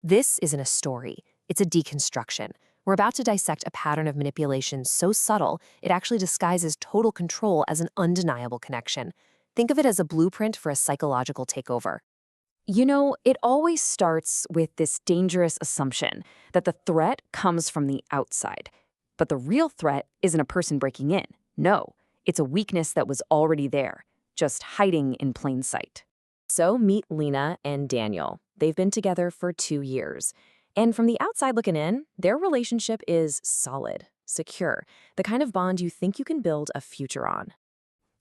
This isn't a story, it's a deconstruction. We're about to dissect a pattern of manipulation so subtle it actually disguises total control as an undeniable connection. Think of it as a blueprint for a psychological takeover. It always starts with this dangerous assumption that the threat comes from the outside. But the real threat isn't a person breaking in. No, it's a weakness that was already there, just hiding in plain sight. So meet Lena and Daniel. They've been together for 2 years. And from the outside looking in, their relationship is solid, secure, the kind of bond you think you can build a future on.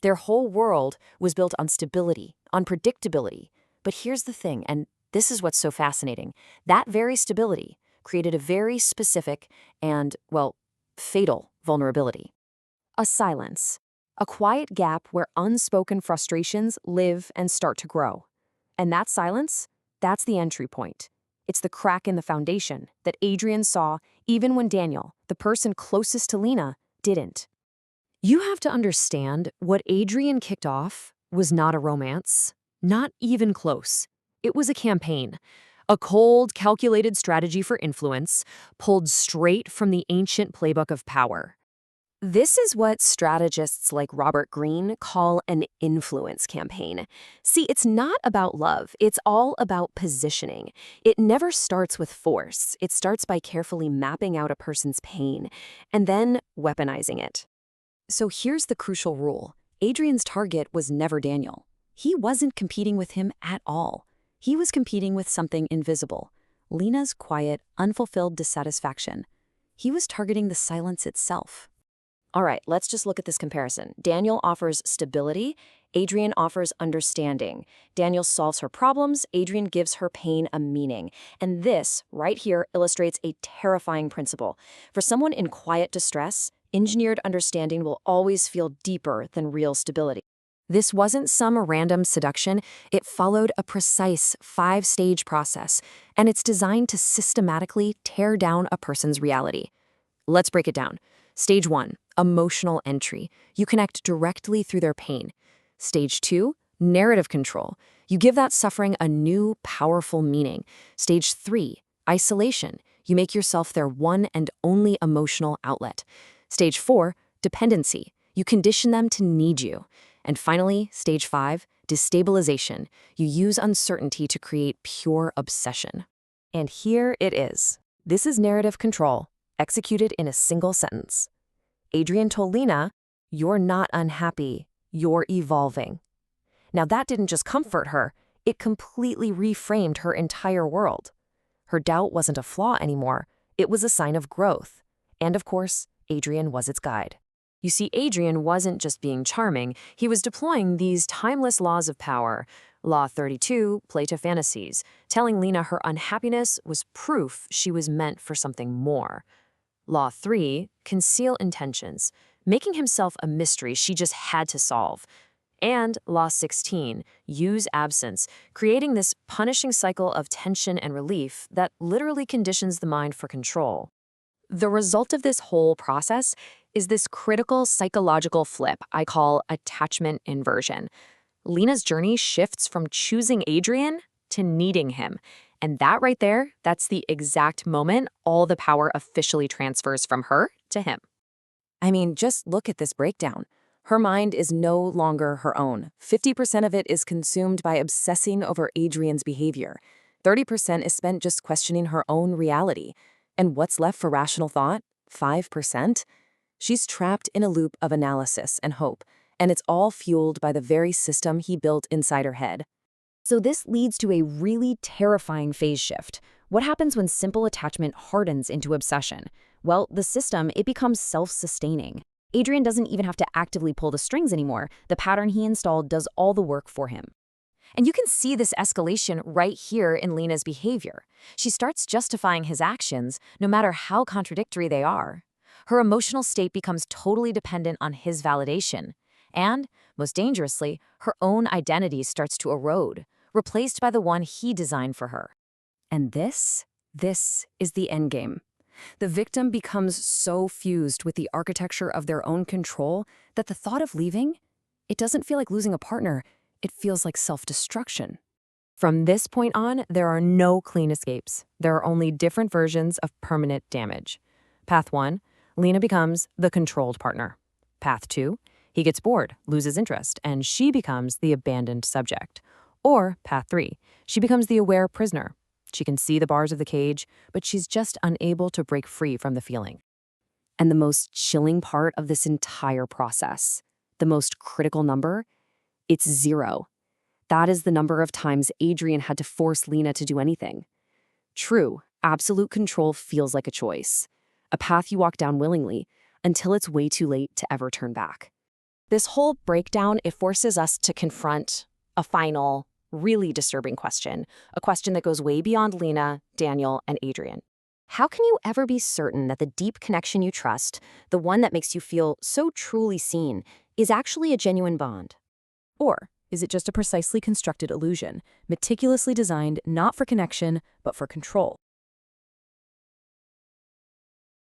Their whole world was built on stability, on predictability. But here's the thing, and this is what's so fascinating. That very stability created a very specific and, well, fatal vulnerability. A silence, a quiet gap where unspoken frustrations live and start to grow. And that silence, that's the entry point. It's the crack in the foundation that Adrian saw even when Daniel, the person closest to Lena, didn't. You have to understand what Adrian kicked off was not a romance, not even close. It was a campaign, a cold, calculated strategy for influence, pulled straight from the ancient playbook of power. This is what strategists like Robert Greene call an influence campaign. See, it's not about love, it's all about positioning. It never starts with force, it starts by carefully mapping out a person's pain and then weaponizing it. So here's the crucial rule. Adrian's target was never Daniel. He wasn't competing with him at all. He was competing with something invisible. Lena's quiet, unfulfilled dissatisfaction. He was targeting the silence itself. All right, let's just look at this comparison. Daniel offers stability. Adrian offers understanding. Daniel solves her problems. Adrian gives her pain a meaning. And this, right here, illustrates a terrifying principle. For someone in quiet distress, engineered understanding will always feel deeper than real stability. This wasn't some random seduction. It followed a precise 5-stage process, and it's designed to systematically tear down a person's reality. Let's break it down. Stage 1, emotional entry. You connect directly through their pain. Stage 2, narrative control. You give that suffering a new, powerful meaning. Stage 3, isolation. You make yourself their one and only emotional outlet. Stage 4, dependency. You condition them to need you. And finally, stage 5, destabilization. You use uncertainty to create pure obsession. And here it is. This is narrative control, executed in a single sentence. Adrian told Lena, "You're not unhappy, you're evolving." Now that didn't just comfort her, it completely reframed her entire world. Her doubt wasn't a flaw anymore, it was a sign of growth. And of course, Adrian was its guide. You see, Adrian wasn't just being charming, he was deploying these timeless laws of power. Law 32, play to fantasies, telling Lena her unhappiness was proof she was meant for something more. Law 3, conceal intentions, making himself a mystery she just had to solve. And Law 16, use absence, creating this punishing cycle of tension and relief that literally conditions the mind for control. The result of this whole process is this critical psychological flip I call attachment inversion. Lena's journey shifts from choosing Adrian to needing him. And that right there, that's the exact moment all the power officially transfers from her to him. I mean, just look at this breakdown. Her mind is no longer her own. 50% of it is consumed by obsessing over Adrian's behavior. 30% is spent just questioning her own reality. And what's left for rational thought? 5%? She's trapped in a loop of analysis and hope, and it's all fueled by the very system he built inside her head. So this leads to a really terrifying phase shift. What happens when simple attachment hardens into obsession? Well, the system, it becomes self-sustaining. Adrian doesn't even have to actively pull the strings anymore. The pattern he installed does all the work for him. And you can see this escalation right here in Lena's behavior. She starts justifying his actions, no matter how contradictory they are. Her emotional state becomes totally dependent on his validation. And, most dangerously, her own identity starts to erode, replaced by the one he designed for her. And this is the endgame. The victim becomes so fused with the architecture of their own control that the thought of leaving, it doesn't feel like losing a partner, it feels like self-destruction. From this point on, there are no clean escapes. There are only different versions of permanent damage. Path 1, Lena becomes the controlled partner. Path 2, he gets bored, loses interest, and she becomes the abandoned subject. Or Path 3, she becomes the aware prisoner. She can see the bars of the cage, but she's just unable to break free from the feeling. And the most chilling part of this entire process, the most critical number, it's 0. That is the number of times Adrian had to force Lena to do anything. True, absolute control feels like a choice, a path you walk down willingly until it's way too late to ever turn back. This whole breakdown, it forces us to confront a final, really disturbing question, a question that goes way beyond Lena, Daniel, and Adrian. How can you ever be certain that the deep connection you trust, the one that makes you feel so truly seen, is actually a genuine bond? Or is it just a precisely constructed illusion, meticulously designed not for connection, but for control?